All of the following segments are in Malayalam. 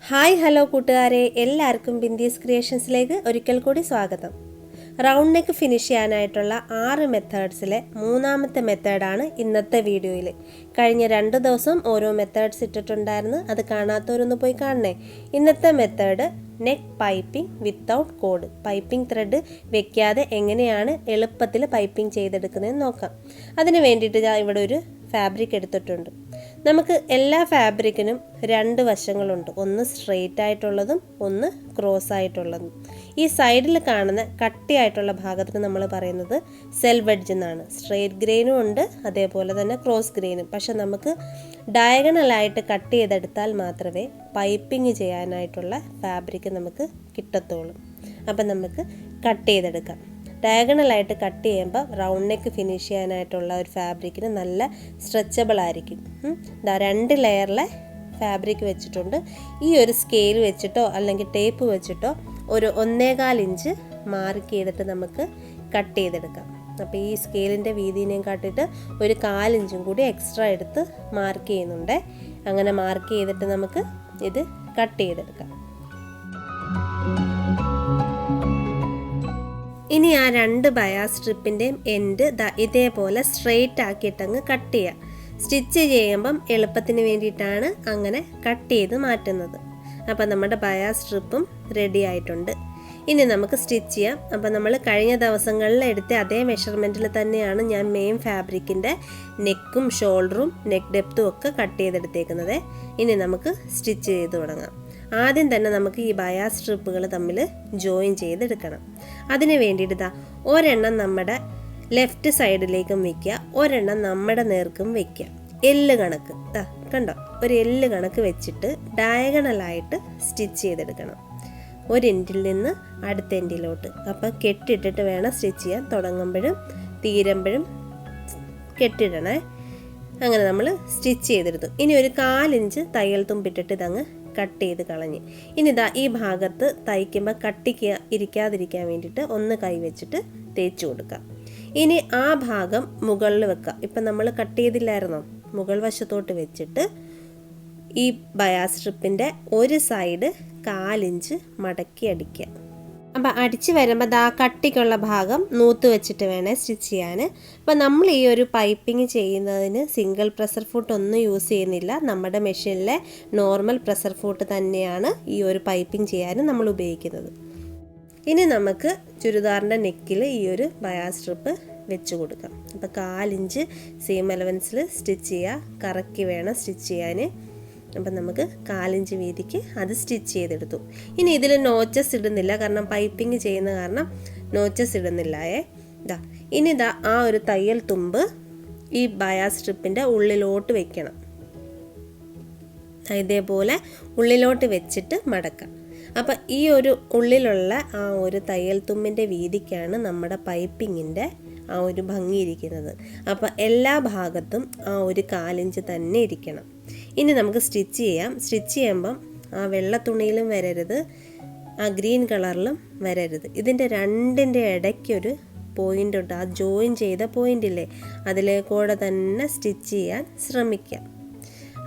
ഹായ് ഹലോ കൂട്ടുകാരെ, എല്ലാവർക്കും ബിന്ദീസ് ക്രിയേഷൻസിലേക്ക് ഒരിക്കൽ കൂടി സ്വാഗതം. റൗണ്ട് നെക്ക് ഫിനിഷ് ചെയ്യാനായിട്ടുള്ള 6 മെത്തേഡ്സിലെ മൂന്നാമത്തെ മെത്തേഡാണ് ഇന്നത്തെ വീഡിയോയിൽ. കഴിഞ്ഞ 2 ദിവസം ഓരോ മെത്തേഡ്സ് ഇട്ടിട്ടുണ്ടായിരുന്നു, അത് കാണാത്തവരൊന്ന് പോയി കാണണേ. ഇന്നത്തെ method neck piping without code. Piping thread വെക്കാതെ എങ്ങനെയാണ് എളുപ്പത്തിൽ പൈപ്പിംഗ് ചെയ്തെടുക്കുന്നതെന്ന് നോക്കാം. അതിന് വേണ്ടിയിട്ട് ഞാൻ ഇവിടെ ഒരു ഫാബ്രിക് എടുത്തിട്ടുണ്ട്. നമുക്ക് എല്ലാ ഫാബ്രിക്കിനും 2 വശങ്ങളുണ്ട്, ഒന്ന് സ്ട്രെയിറ്റ് ആയിട്ടുള്ളതും ഒന്ന് ക്രോസ് ആയിട്ടുള്ളതും. ഈ സൈഡിൽ കാണുന്ന കട്ടിയായിട്ടുള്ള ഭാഗത്തിന് നമ്മൾ പറയുന്നത് സെൽവെഡ്ജ് എന്നാണ്. സ്ട്രെയിറ്റ് ഗ്രെയിനും ഉണ്ട്, അതേപോലെ തന്നെ ക്രോസ് ഗ്രെയിനും. പക്ഷെ നമുക്ക് ഡയഗണലായിട്ട് കട്ട് ചെയ്തെടുത്താൽ മാത്രമേ പൈപ്പിംഗ് ചെയ്യാനായിട്ടുള്ള ഫാബ്രിക് നമുക്ക് കിട്ടത്തുള്ളൂ. അപ്പം നമുക്ക് കട്ട് ചെയ്തെടുക്കാം. ഡയഗണലായിട്ട് കട്ട് ചെയ്യുമ്പോൾ റൗണ്ട് നെക്ക് ഫിനിഷ് ചെയ്യാനായിട്ടുള്ള ഒരു ഫാബ്രിക്കിന് നല്ല സ്ട്രെച്ചബിൾ ആയിരിക്കും. 2 ലെയറിലെ ഫാബ്രിക് വെച്ചിട്ടുണ്ട്. ഈ ഒരു സ്കെയിൽ വെച്ചിട്ടോ അല്ലെങ്കിൽ ടേപ്പ് വെച്ചിട്ടോ ഒരു 1.25 ഇഞ്ച് മാർക്ക് ചെയ്തിട്ട് നമുക്ക് കട്ട് ചെയ്തെടുക്കാം. അപ്പോൾ ഈ സ്കെയിലിൻ്റെ വീതിനെയും കാട്ടിയിട്ട് ഒരു 1/4 ഇഞ്ചും കൂടി എക്സ്ട്രാ എടുത്ത് മാർക്ക് ചെയ്യുന്നുണ്ട്. അങ്ങനെ മാർക്ക് ചെയ്തിട്ട് നമുക്ക് ഇത് കട്ട് ചെയ്തെടുക്കാം. ഇനി ആ 2 ബയാസ് സ്ട്രിപ്പിൻ്റെയും എൻഡ് ഇതേപോലെ സ്ട്രെയിറ്റ് ആക്കിയിട്ടങ്ങ് കട്ട് ചെയ്യുക. സ്റ്റിച്ച് ചെയ്യുമ്പം എളുപ്പത്തിന് വേണ്ടിയിട്ടാണ് അങ്ങനെ കട്ട് ചെയ്ത് മാറ്റുന്നത്. അപ്പം നമ്മുടെ ബയാസ് സ്ട്രിപ്പും റെഡി ആയിട്ടുണ്ട്. ഇനി നമുക്ക് സ്റ്റിച്ച് ചെയ്യാം. അപ്പം നമ്മൾ കഴിഞ്ഞ ദിവസങ്ങളിൽ എടുത്ത അതേ മെഷർമെൻറ്റിൽ തന്നെയാണ് ഞാൻ മെയിൻ ഫാബ്രിക്കിൻ്റെ നെക്കും ഷോൾഡറും നെക്ക് ഡെപ്തും ഒക്കെ കട്ട് ചെയ്തെടുത്തേക്കുന്നത്. ഇനി നമുക്ക് സ്റ്റിച്ച് ചെയ്ത് തുടങ്ങാം. ആദ്യം തന്നെ നമുക്ക് ഈ ബയാസ് സ്ട്രിപ്പുകൾ തമ്മിൽ ജോയിൻ ചെയ്തെടുക്കണം. അതിന് വേണ്ടിയിട്ട് ഒരെണ്ണം നമ്മുടെ ലെഫ്റ്റ് സൈഡിലേക്കും വയ്ക്കുക, ഒരെണ്ണം നമ്മുടെ നേർക്കും വയ്ക്കുക. എല്ല് കണക്ക് കണ്ടോ, ഒരു എല്ല് കണക്ക് വെച്ചിട്ട് ഡയഗണലായിട്ട് സ്റ്റിച്ച് ചെയ്തെടുക്കണം, ഒരു എൻഡിൽ നിന്ന് അടുത്ത എൻഡിലോട്ട്. അപ്പോൾ കെട്ടിട്ടിട്ട് വേണം സ്റ്റിച്ച് ചെയ്യാൻ. തുടങ്ങുമ്പോഴും തീരുമ്പോഴും കെട്ടിടണേ. അങ്ങനെ നമ്മൾ സ്റ്റിച്ച് ചെയ്തെടുത്തു. ഇനി ഒരു 1/4 ഇഞ്ച് തയ്യൽ തുമ്പിട്ടിട്ട് ഇതങ്ങ് കട്ട് ചെയ്ത് കളഞ്ഞ്. ഇനി ഈ ഭാഗത്ത് തയ്ക്കുമ്പോൾ കട്ടിക്ക് ഇരിക്കാതിരിക്കാൻ വേണ്ടിയിട്ട് ഒന്ന് കൈ വെച്ചിട്ട് തേച്ച് കൊടുക്കാം. ഇനി ആ ഭാഗം മുകളിൽ വെക്കാം. ഇപ്പം നമ്മൾ കട്ട് ചെയ്തില്ലായിരുന്നോ, മുകൾ വശത്തോട്ട് വെച്ചിട്ട് ഈ ബയാസ് സ്ട്രിപ്പിൻ്റെ ഒരു സൈഡ് 1/4 ഇഞ്ച് മടക്കി അടിക്കുക. അപ്പം അടിച്ച് വരുമ്പോൾ കട്ടിക്കുള്ള ഭാഗം നൂത്ത് വെച്ചിട്ട് വേണേ സ്റ്റിച്ച് ചെയ്യാൻ. അപ്പം നമ്മൾ ഈ ഒരു പൈപ്പിംഗ് ചെയ്യുന്നതിന് സിംഗിൾ പ്രഷർ ഫുട്ട് ഒന്നും യൂസ് ചെയ്യുന്നില്ല. നമ്മുടെ മെഷീനിലെ നോർമൽ പ്രഷർ ഫുട്ട് തന്നെയാണ് ഈ ഒരു പൈപ്പിംഗ് ചെയ്യാൻ നമ്മൾ ഉപയോഗിക്കുന്നത്. ഇനി നമുക്ക് ചുരിദാറിൻ്റെ നെക്കിൽ ഈ ഒരു ബയാസ് സ്ട്രിപ്പ് വെച്ച് കൊടുക്കാം. അപ്പോൾ 1/4 ഇഞ്ച് സീം അലവൻസിൽ സ്റ്റിച്ച് ചെയ്യുക. കറക്കി വേണം സ്റ്റിച്ച് ചെയ്യാൻ. അപ്പം നമുക്ക് 1/4 ഇഞ്ച് വീതിക്ക് അത് സ്റ്റിച്ച് ചെയ്തെടുത്തു. ഇനി ഇതിൽ നോച്ചസ് ഇടുന്നില്ല, കാരണം പൈപ്പിംഗ് ചെയ്യുന്ന കാരണം നോച്ചസ് ഇടുന്നില്ലായേ. ഇനി ആ ഒരു തയ്യൽ തുമ്പ് ഈ ബയാസ് സ്ട്രിപ്പിൻ്റെ ഉള്ളിലോട്ട് വെക്കണം. ഇതേപോലെ ഉള്ളിലോട്ട് വെച്ചിട്ട് മടക്കാം. അപ്പം ഈ ഒരു ഉള്ളിലുള്ള ആ ഒരു തയ്യൽ തുമ്പിൻ്റെ വീതിക്കാണ് നമ്മുടെ പൈപ്പിങ്ങിൻ്റെ ആ ഒരു ഭംഗി ഇരിക്കുന്നത്. അപ്പം എല്ലാ ഭാഗത്തും ആ ഒരു 1/4 ഇഞ്ച് തന്നെ ഇരിക്കണം. ഇനി നമുക്ക് സ്റ്റിച്ച് ചെയ്യാം. സ്റ്റിച്ച് ചെയ്യുമ്പം ആ വെള്ള തുണിയിലും വരരുത്, ആ ഗ്രീൻ കളറിലും വരരുത്. ഇതിൻ്റെ രണ്ടിൻ്റെ ഇടയ്ക്കൊരു പോയിൻ്റ് ഉണ്ട്, ആ ജോയിൻ ചെയ്ത പോയിൻ്റില്ലേ, അതിലേക്കൂടെ തന്നെ സ്റ്റിച്ച് ചെയ്യാൻ ശ്രമിക്കാം.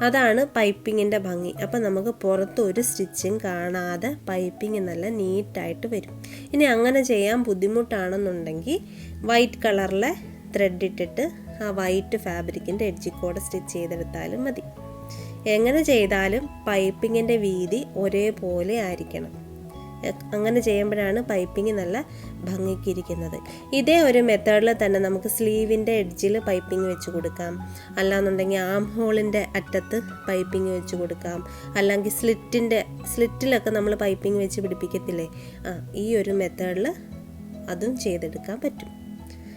അതാണ് പൈപ്പിങ്ങിൻ്റെ ഭംഗി. അപ്പം നമുക്ക് പുറത്ത് ഒരു സ്റ്റിച്ചും കാണാതെ പൈപ്പിംഗ് നല്ല നീറ്റായിട്ട് വരും. ഇനി അങ്ങനെ ചെയ്യാൻ ബുദ്ധിമുട്ടാണെന്നുണ്ടെങ്കിൽ വൈറ്റ് കളറിലെ ത്രെഡ് ഇട്ടിട്ട് ആ വൈറ്റ് ഫാബ്രിക്കിൻ്റെ എഡ്ജിൽ കൂടെ സ്റ്റിച്ച് ചെയ്തെടുത്താലും മതി. എങ്ങനെ ചെയ്താലും പൈപ്പിങ്ങിൻ്റെ വീതി ഒരേപോലെ ആയിരിക്കണം. അങ്ങനെ ചെയ്യുമ്പോഴാണ് പൈപ്പിംഗ് നല്ല ഭംഗിക്കിരിക്കുന്നത്. ഇതേ ഒരു മെത്തേഡിൽ തന്നെ നമുക്ക് സ്ലീവിൻ്റെ എഡ്ജിൽ പൈപ്പിംഗ് വെച്ച് കൊടുക്കാം, അല്ലാന്നുണ്ടെങ്കിൽ ആം ഹോളിൻ്റെ അറ്റത്ത് പൈപ്പിംഗ് വെച്ച് കൊടുക്കാം, അല്ലെങ്കിൽ സ്ലിറ്റിലൊക്കെ നമ്മൾ പൈപ്പിംഗ് വെച്ച് പിടിപ്പിക്കത്തില്ലേ, ഈ ഒരു മെത്തേഡിൽ അതും ചെയ്തെടുക്കാൻ പറ്റും.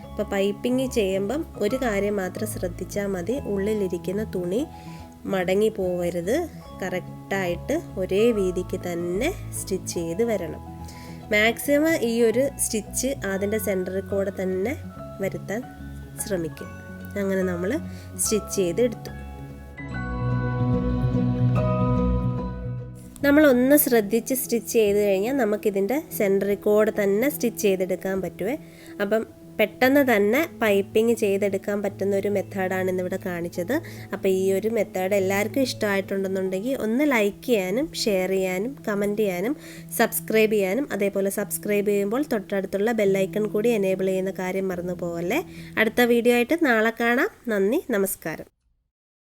അപ്പോൾ പൈപ്പിംഗ് ചെയ്യുമ്പം ഒരു കാര്യം മാത്രം ശ്രദ്ധിച്ചാൽ മതി, ഉള്ളിലിരിക്കുന്ന തുണി മടങ്ങി പോവരുത്. കറക്റ്റായിട്ട് ഒരേ വീതിക്ക് തന്നെ സ്റ്റിച്ച് ചെയ്ത് വരണം. മാക്സിമം ഈ ഒരു സ്റ്റിച്ച് അതിൻ്റെ സെൻറ്ററിൽ കൂടെ തന്നെ വരുത്താൻ ശ്രമിക്കും. അങ്ങനെ നമ്മൾ സ്റ്റിച്ച് ചെയ്ത് എടുത്തു. നമ്മളൊന്ന് ശ്രദ്ധിച്ച് സ്റ്റിച്ച് ചെയ്ത് കഴിഞ്ഞാൽ നമുക്കിതിൻ്റെ സെൻറ്ററിൽ കൂടെ തന്നെ സ്റ്റിച്ച് ചെയ്തെടുക്കാൻ പറ്റുമേ. അപ്പം പെട്ടെന്ന് തന്നെ പൈപ്പിംഗ് ചെയ്തെടുക്കാൻ പറ്റുന്ന ഒരു മെത്തേഡാണ് ഇന്നിവിടെ കാണിച്ചത്. അപ്പോൾ ഈ ഒരു മെത്തേഡ് എല്ലാവർക്കും ഇഷ്ടമായിട്ടുണ്ടെന്നുണ്ടെങ്കിൽ ഒന്ന് ലൈക്ക് ചെയ്യാനും ഷെയർ ചെയ്യാനും കമൻറ്റ് ചെയ്യാനും സബ്സ്ക്രൈബ് ചെയ്യാനും, അതേപോലെ സബ്സ്ക്രൈബ് ചെയ്യുമ്പോൾ തൊട്ടടുത്തുള്ള ബെല്ലൈക്കൺ കൂടി എനേബിൾ ചെയ്യുന്ന കാര്യം മറന്നു പോകല്ലേ. അടുത്ത വീഡിയോ ആയിട്ട് നാളെ കാണാം. നന്ദി, നമസ്കാരം.